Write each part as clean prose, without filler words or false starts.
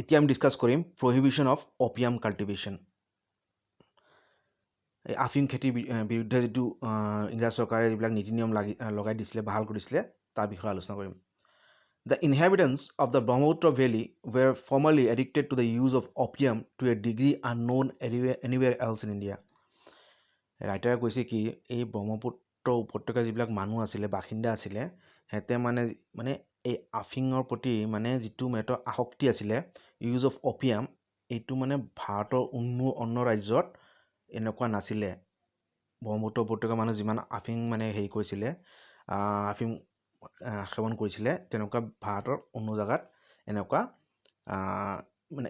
এতিয়া আমি ডিছকাছ কৰিম প্ৰহিবিশ্যন অফ অপিয়াম কাল্টিভেশ্যন। এই আফিং খেতিৰ বিৰুদ্ধে যিটো ইংৰাজ চৰকাৰে যিবিলাক নীতি নিয়ম লগাই দিছিলে, বাহাল কৰিছিলে, তাৰ বিষয়ে আলোচনা কৰিম। The inhabitants of the Brahmaputra Valley were formerly addicted to the use of opium to a degree unknown anywhere else in India. ৰাইটাৰে কৈছে কি এই ব্ৰহ্মপুত্ৰ উপত্যকাৰ যিবিলাক মানুহ আছিলে, বাসিন্দা আছিলে, সিহঁতে মানে এই আফিঙৰ প্ৰতি যিটো সিহঁতৰ আসক্তি আছিলে, ইউজ অফ অপিয়াম, এইটো ভাৰতৰ অন্য ৰাজ্যত এনেকুৱা নাছিলে। ব্ৰহ্মপুত্ৰ উপত্যকাৰ মানুহ যিমান আফিং হেৰি কৰিছিলে, আফিং সেৱন কৰিছিলে, তেনেকুৱা ভাৰতৰ অন্য জেগাত এনেকুৱা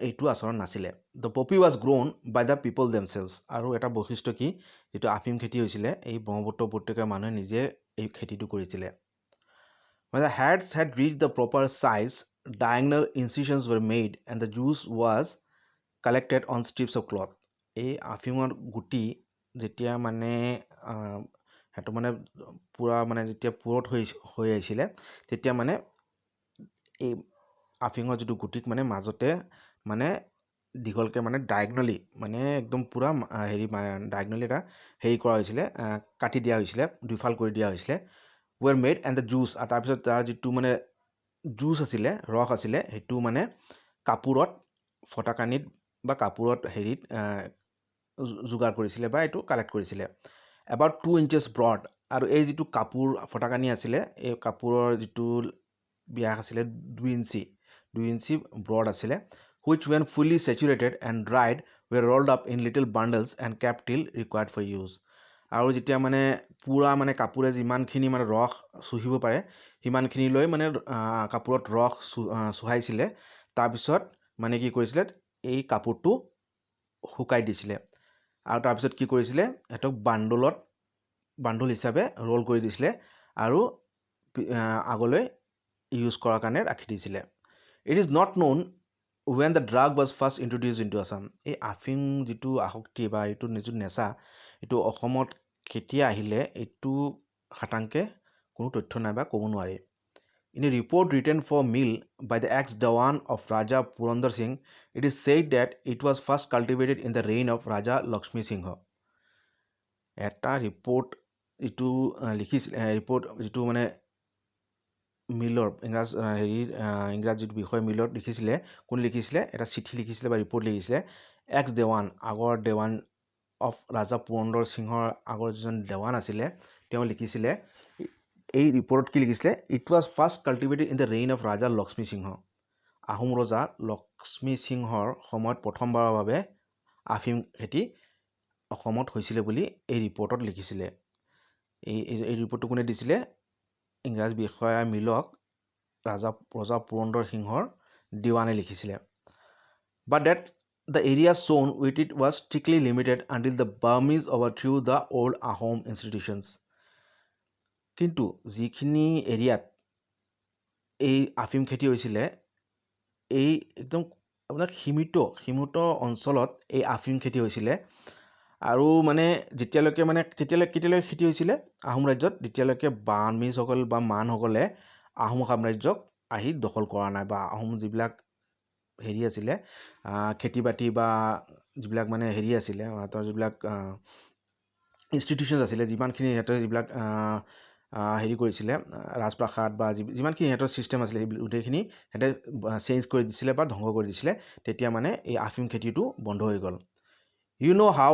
এইটো আচৰণ নাছিলে। The poppy was grown by the people themselves. আৰু এটা বৈশিষ্ট্য কি, যিটো আফিম খেতি হৈছিলে, এই ব্ৰহ্মপুত্ৰ উপত্যকাৰ মানুহে নিজে এই খেতিটো কৰিছিলে। When the heads had reached the proper size, diagonal incisions were made and the juice was collected on strips of cloth. এই আফিঙৰ গুটি যেতিয়া সেইটো পূৰা যেতিয়া পুৰত হৈ আহিছিলে, তেতিয়া এই আফিঙৰ যিটো গুটিক মাজতে দীঘলকৈ ডায়েগনলি একদম পূৰা ডায়েগনলি এটা হেৰি কৰা হৈছিলে, কাটি দিয়া হৈছিলে, দুইফাল কৰি দিয়া হৈছিলে। ৱেৰ মেড এণ্ড দ্য জুচ, আৰু তাৰপিছত তাৰ যিটো জুচ আছিলে, ৰস আছিলে, সেইটো কাপোৰত, ফটাকানিত বা কাপোৰত যোগাৰ কৰিছিলে বা এইটো কালেক্ট কৰিছিলে। এবাউট 2 inches ব্ৰড, আৰু এই যিটো কাপোৰ ফটাকানি আছিলে, এই কাপোৰৰ যিটো ব্যাস আছিলে 2 ইঞ্চি ব্ৰড আছিলে, which when fully saturated and dried were rolled up in little bundles and kept till required for use. আৰু যেতিয়া পূৰা কাপোৰে যিমানখিনি ৰস চুহিব পাৰে, সিমানখিনি লৈ কাপোৰত ৰস চুহাইছিলে, তাৰপিছত কি কৰিছিলে, এই কাপোৰটো শুকাই দিছিলে, আৰু তাৰপিছত কি কৰিছিলে, সিহঁতক বাণ্ডল হিচাপে ৰোল কৰি দিছিলে, আৰু আগলৈ ইউজ কৰাৰ কাৰণে ৰাখি দিছিলে। It is not known when the drug was first introduced into Assam. এই আফিং যিটো আসক্তি বা এইটো যিটো নেচা, এইটো অসমত কেতিয়া আহিলে, এইটো খাটাংকৈ কোনো তথ্য নাই বা ক'ব নোৱাৰি। In a report written for Mill by the ex-Dewan of Raja Purandar Singh, it is said that it was first cultivated in the reign of Raja Lakshmi Singh. এটা ৰিপৰ্ট যিটো লিখিছিলে, ৰিপৰ্ট যিটো মিলৰ ইংৰাজ যিটো বিষয় মিলত লিখিছিলে, কোন লিখিছিলে, এটা চিঠি লিখিছিলে বা ৰিপৰ্ট লিখিছিলে, এক্স দেৱান, আগৰ দেৱান অফ ৰাজা পুৰন্দৰ সিংহৰ আগৰ যিজন দেৱান আছিলে, তেওঁ লিখিছিলে, এই ৰিপৰ্টত কি লিখিছিলে, it was first cultivated in the reign of Raja Lakshmi Singh. Ahom ৰজা লক্ষ্মী সিংহৰ সময়ত প্ৰথমবাৰৰ বাবে আফিম খেতি অসমত হৈছিলে বুলি এই ৰিপৰ্টত লিখিছিলে। এই ৰিপৰ্টটো কোনে দিছিলে, ইংৰাজ বিষয়া মিলক ৰজা পুৰন্দৰ সিংহৰ দিৱানে লিখিছিলে। But that the area sown with it was strictly limited until the Burmese overthrew the old Ahom institutions. কিন্তু যিখিনি এৰিয়াত এই আফিম খেতি হৈছিলে, এই একদম আপোনাৰ সীমিত অঞ্চলত এই আফিম খেতি হৈছিলে, আৰু যেতিয়ালৈকে কেতিয়ালৈকে খেতি হৈছিলে আহোম ৰাজ্যত, যেতিয়ালৈকে বাৰ্মিজসকল বা মানসকলে আহোম সাম্ৰাজ্যক আহি দখল কৰা নাই, বা আহোম যিবিলাক আছিলে, খেতি বাতি বা যিবিলাক আছিলে, সিহঁতৰ যিবিলাক ইনষ্টিটিউশ্যনছ আছিলে, যিমানখিনি সিহঁতে যিবিলাক কৰিছিলে, ৰাজপ্ৰাসাদ বা যিমানখিনি সিহঁতৰ ছিষ্টেম আছিলে, সেই গোটেইখিনি সিহঁতে চেঞ্জ কৰি দিছিলে বা ধ্বংস কৰি দিছিলে। তেতিয়া এই আফিম খেতিটো বন্ধ হৈ গ'ল। You know how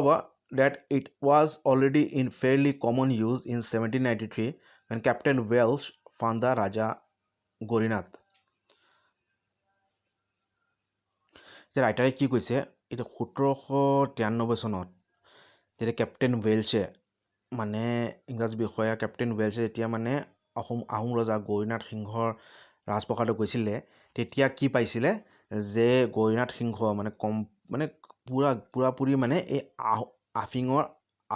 that it was already in fairly common use in 1793 when Captain Welsh found the Raja Gorinath. ৰাইটাৰে কি কৈছে, এইটো 1793 চনত যেতিয়া কেপ্টেইন ৱেলছে, ইংৰাজ বিষয়া কেপ্টেইন ৱেলছে যেতিয়া আহোম ৰজা গৌৰীনাথ সিংহৰ ৰাজপ্ৰসাদত গৈছিলে, তেতিয়া কি পাইছিলে, যে গৌৰীনাথ সিংহ পুৰাপুৰি এই আফিঙৰ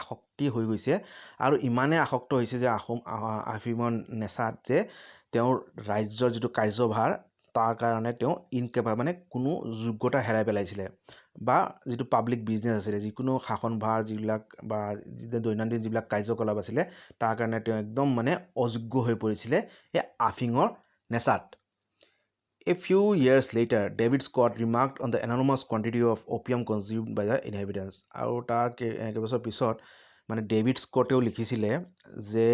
আসক্তি হৈ গৈছে, আৰু ইমানেই আসক্ত হৈছে যে আফিঙৰ নেচাত, যে তেওঁৰ ৰাজ্যৰ যিটো কাৰ্যভাৰ, তাৰ কাৰণে তেওঁ কোনো যোগ্যতা হেৰাই পেলাইছিলে, বা যিটো পাব্লিক বিজনেছ আছিলে, যিকোনো শাসনভাৰ যিবিলাক বা দৈনন্দিন যিবিলাক কাৰ্যকলাপ আছিলে, তাৰ কাৰণে তেওঁ একদম অযোগ্য হৈ পৰিছিলে এই আফিঙৰ নেচাত। A few years later, David Scott remarked on the enormous quantity of opium consumed by the inhabitants. আৰু তাৰ কেইবছৰ পিছত মানে ডেভিড স্কটেও লিখিছিলে যে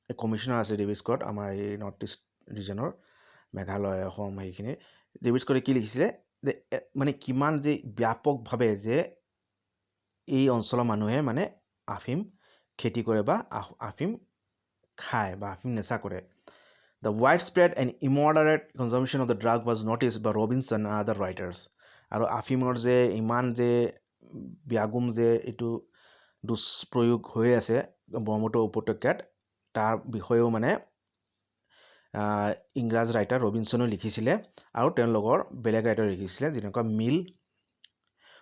কমিশনাৰ আছে ডেভিড স্কট আমাৰ এই নৰ্থ ইষ্ট ৰিজনৰ মেঘালয় অসম সেইখিনি ডেভিড স্কটে কি লিখিছিলে যে মানে কিমান যে ব্যাপকভাৱে যে এই অঞ্চলৰ মানুহে মানে আফিম খেতি কৰে বা আফিম খায় বা আফিম নেচা কৰে The widespread and immoderate consumption of the drug was noticed by Robinson and other writers. আৰু আফিমৰ যে ইমান যে ব্যাগুম যে এইটো দুষ্প্ৰয়োগ হৈ আছে ব্ৰহ্মপুত্ৰ উপত্যকাত তাৰ বিষয়েও মানে ইংৰাজ ৰাইটাৰ ৰবিনছনে লিখিছিলে আৰু তেওঁলোকৰ বেলেগ ৰাইটাৰ লিখিছিলে যেনেকুৱা মিল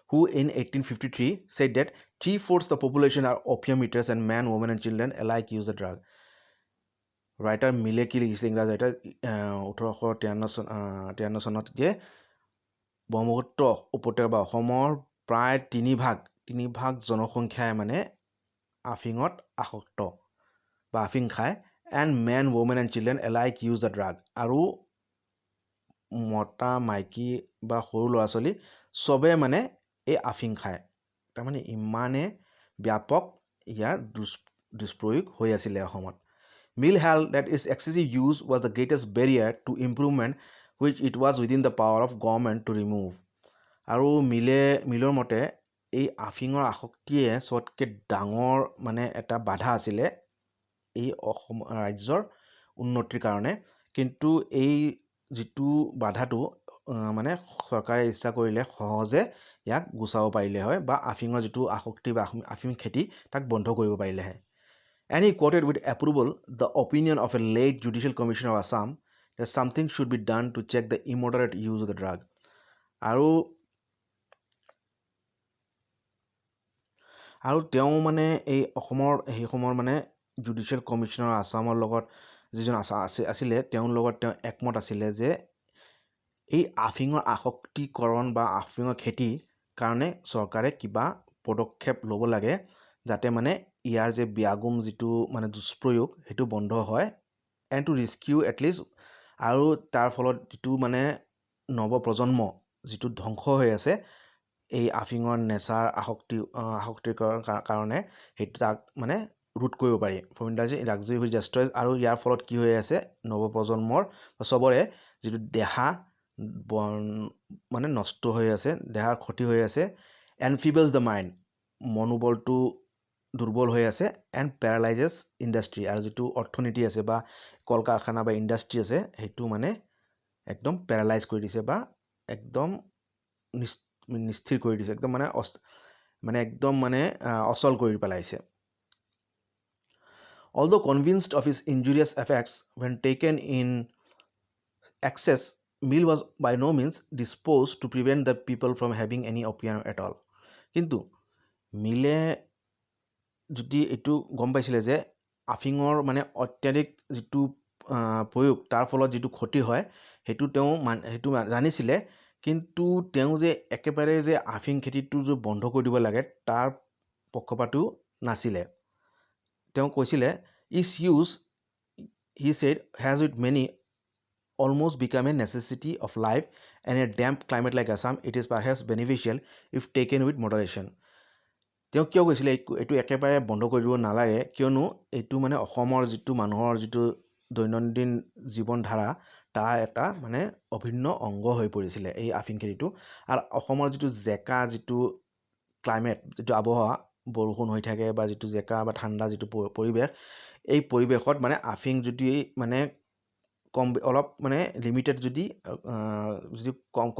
who in 1853 said that 3/4 the population are opium eaters and men, women and children alike use the drug. Writer মিলে কি লিখিছে ইংৰাজ ৰাইটাৰ 1853 চনত যে ব্ৰহ্মপুত্ৰ উপত্যকা বা অসমৰ প্ৰায় তিনি ভাগ জনসংখ্যাই মানে আফিঙত আসক্ত বা আফিং খায় and man women and children alike use the drug আৰু মতা মাইকী বা সৰু ল'ৰা ছোৱালী চবে মানে এই আফিং খায় তাৰমানে ইমানে ব্যাপক ইয়াৰ দুষ্প্ৰয়োগ হৈ আছিলে অসমত Mill held that its excessive use was the greatest barrier to improvement which it was within the power of government to remove. আৰু মিলৰ মতে এই আফিঙৰ আসক্তিয়ে চবতকৈ ডাঙৰ মানে এটা বাধা আছিলে এই অসম ৰাজ্যৰ উন্নতিৰ কাৰণে কিন্তু এই যিটো বাধাটো মানে চৰকাৰে ইচ্ছা কৰিলে সহজে ইয়াক গুচাব পাৰিলে হয় বা আফিঙৰ যিটো আসক্তি বা আফিং খেতি তাক বন্ধ কৰিব পাৰিলেহে And he quoted with approval the opinion of a late Judicial Commissioner of Assam that something should be done to check the immoderate use of the drug. আৰু তেওঁ মানে এই অসমৰ সেই সময়ৰ মানে জুডিচিয়েল কমিশ্যনাৰ আছামৰ লগত যিজন আছিলে তেওঁৰ লগত তেওঁ একমত আছিলে যে এই আফিঙৰ আসক্তিকৰণ বা আফিঙৰ খেতিৰ কাৰণে চৰকাৰে কিবা পদক্ষেপ ল'ব লাগে যাতে মানে ইয়াৰ যে ব্যাগুম যিটো মানে দুষ্প্ৰয়োগ সেইটো বন্ধ হয় এণ্ড টু ৰেস্কিউ এটলিষ্ট আৰু তাৰ ফলত যিটো মানে নৱপ্ৰজন্ম যিটো ধ্বংস হৈ আছে এই আফিঙৰ নেচাৰ আসক্তিৰ কাৰণে সেইটো তাক মানে ৰোধ কৰিব পাৰি লাক্সাৰী হুইচ ডেষ্ট্ৰয়জ আৰু ইয়াৰ ফলত কি হৈ আছে নৱপ্ৰজন্মৰ চবৰে যিটো দেহা মানে নষ্ট হৈ আছে দেহাৰ ক্ষতি হৈ আছে এনফিবলছ দ্য মাইণ্ড মনোবলটো দুৰ্বল হৈ আছে এণ্ড পেৰালাইজেছ ইণ্ডাষ্ট্ৰী আৰু যিটো অৰ্থনীতি আছে বা কল কাৰখানা বা ইণ্ডাষ্ট্ৰী আছে সেইটো মানে একদম পেৰালাইজ কৰি দিছে বা একদম নিস্থিৰ কৰি দিছে একদম মানে একদম মানে অচল কৰি পেলাইছে Although convinced of its injurious effects when taken in excess, Mill was by no means disposed to prevent the people from having any opium at all. কিন্তু মিলে যদি এইটো গম পাইছিলে যে আফিঙৰ মানে অত্যাধিক যিটো প্ৰয়োগ তাৰ ফলত যিটো ক্ষতি হয় সেইটো জানিছিলে কিন্তু তেওঁ যে একেবাৰে যে আফিং খেতিটো যে বন্ধ কৰি দিব লাগে তাৰ পক্ষপাতো নাছিলে তেওঁ কৈছিলে its use he said has with many almost become a necessity of life and a damp climate like Assam it is perhaps beneficial if taken with moderation তেওঁ কিয় কৈছিলে এইটো একেবাৰে বন্ধ কৰি দিব নালাগে কিয়নো এইটো মানে অসমৰ যিটো মানুহৰ যিটো দৈনন্দিন জীৱন ধাৰা তাৰ এটা মানে অভিন্ন অংগ হৈ পৰিছিলে এই আফিং খেতিটো আৰু অসমৰ যিটো জেকা যিটো ক্লাইমেট যিটো আবহাৱা বৰষুণ হৈ থাকে বা যিটো জেকা বা ঠাণ্ডা যিটো পৰিৱেশ এই পৰিৱেশত মানে আফিং যদি মানে অলপ মানে লিমিটেড যদি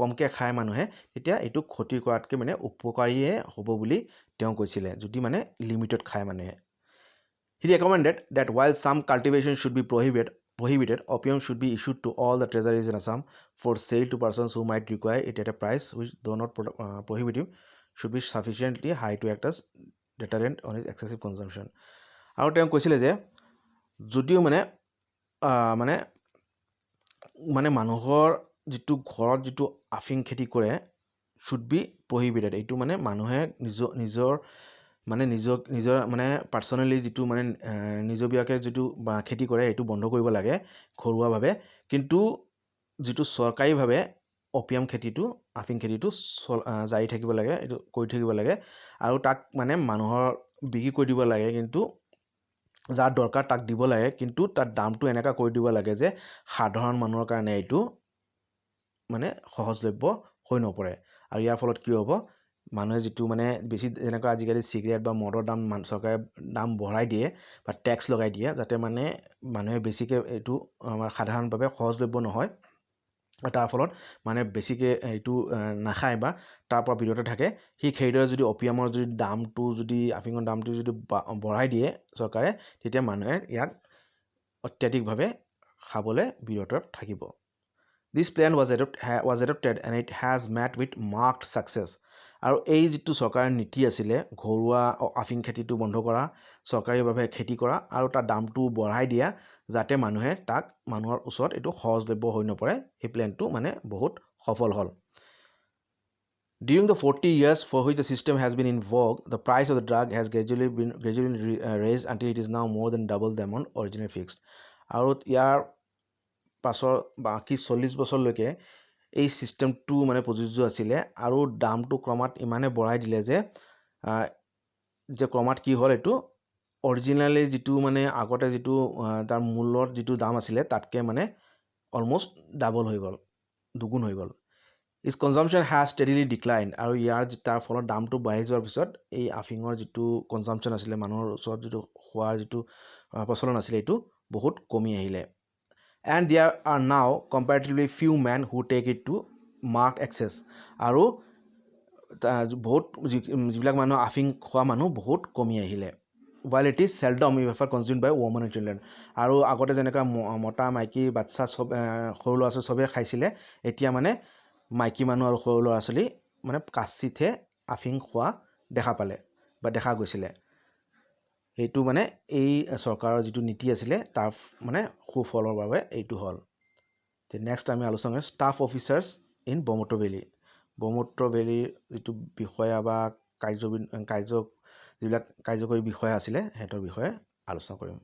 কমকৈ খায় মানুহে তেতিয়া এইটো ক্ষতি কৰাতকৈ মানে উপকাৰীয়ে হ'ব বুলি তেওঁ কৈছিলে যদি মানে লিমিটেড খায় মানুহে He recommended that while some cultivation should be prohibited, opium should be issued to all the treasuries in Assam for sale to persons who might require it at a price which, though not prohibitive, should be sufficiently high to act as deterrent on its excessive consumption. আৰু তেওঁ কৈছিলে যে যদিও মানে মানুহৰ যিটো ঘৰত যিটো আফিং খেতি কৰে should be prohibited এইটো মানে মানুহে নিজৰ মানে পাৰ্চনেলি যিটো মানে নিজাববীয়াকৈ যিটো খেতি কৰে সেইটো বন্ধ কৰিব লাগে ঘৰুৱাভাৱে কিন্তু যিটো চৰকাৰীভাৱে অপিয়াম খেতিটো আফিং খেতিটো জাৰি থাকিব লাগে, এইটো কৰি থাকিব লাগে আৰু তাক মানে মানুহৰ বিক্ৰী কৰি দিব লাগে, কিন্তু যাৰ দৰকাৰ তাক দিব লাগে, কিন্তু তাৰ দামটো এনেকুৱা কৰি দিব লাগে যে সাধাৰণ মানুহৰ কাৰণে এইটো মানে সহজলভ্য হৈ নপৰে। আৰু ইয়াৰ ফলত কি হ'ব, মানুহে যিটো মানে বেছি যেনেকুৱা আজিকালি চিগাৰেট বা মদৰ দাম চৰকাৰে দাম বঢ়াই দিয়ে বা টেক্স লগাই দিয়ে, যাতে মানে মানুহে বেছিকৈ এইটো আমাৰ সাধাৰণভাৱে সহজলভ্য নহয়, তাৰ ফলত মানে বেছিকৈ এইটো নাখায় বা তাৰ পৰা বিৰত থাকে। ঠিক সেইদৰে যদি অপিয়ামৰ যদি দামটো যদি আফিঙৰ দামটো যদি বঢ়াই দিয়ে চৰকাৰে, তেতিয়া মানুহে ইয়াক অত্যাধিকভাৱে খাবলৈ বিৰত থাকিব। This plan was adopted and it has met with marked success. আৰু এই যিটো চৰকাৰৰ নীতি আছিলে ঘৰুৱা আফিং খেতিটো বন্ধ কৰা, চৰকাৰীভাৱে খেতি কৰা আৰু তাৰ দামটো বঢ়াই দিয়া, যাতে মানুহে তাক মানুহৰ ওচৰত এইটো সহজলভ্য হৈ নপৰে, এই প্লেনটো মানে বহুত সফল হ'ল। During the 40 years for which the system has been in vogue, the price of the drug has gradually raised until it is now more than double the amount originally fixed. আৰু ইয়াৰ পাছৰ বাকী 40 বছৰলৈকে এই ছিষ্টেমটো মানে প্ৰযোজ্য আছিলে আৰু দামটো ক্ৰমাৎ ইমানে বঢ়াই দিলে যে ক্ৰমাৎ কি হ'ল, এইটো অৰিজিনেলি যিটো মানে আগতে যিটো তাৰ মূলৰ যিটো দাম আছিলে তাতকৈ মানে অলমষ্ট ডাবল হৈ গ'ল, দুগুণ হৈ গ'ল। ইটছ কনজাম্পশ্যন হেজ ষ্টেডিলি ডিক্লাইন, আৰু তাৰ ফলত দামটো বাঢ়ি যোৱাৰ পিছত এই আফিঙৰ যিটো কনজাম্পশ্যন আছিলে, মানুহৰ ওচৰত যিটো খোৱাৰ যিটো প্ৰচলন আছিলে, এইটো বহুত কমি আহিলে। And there are now comparatively few men who take it to mark excess. আৰু বহুত যিবিলাক মানুহ আফিং খোৱা মানুহ বহুত কমি আহিলে। While it is seldom if consumed by women and children. আৰু আগতে যেনেকৈ মতা মাইকী বাচ্চা চব সৰু ল'ৰা ছোৱালী চবেই খাইছিলে, এতিয়া মানে মাইকী মানুহ আৰু সৰু ল'ৰা ছোৱালী মানে কাচিতহে আফিং খোৱা দেখা গৈছিলে। এইটো মানে এই চৰকাৰৰ যিটো নীতি আছিলে তাৰ মানে সুফলৰ বাবে এইটো হ'ল। নেক্সট আমি আলোচনা কৰিম staff officers in Brahmaputra valley. Brahmaputra ভেলীৰ যিটো বিষয়া বা যিবিলাক কাৰ্যকৰী বিষয়া আছিলে সিহঁতৰ বিষয়ে আলোচনা কৰিম।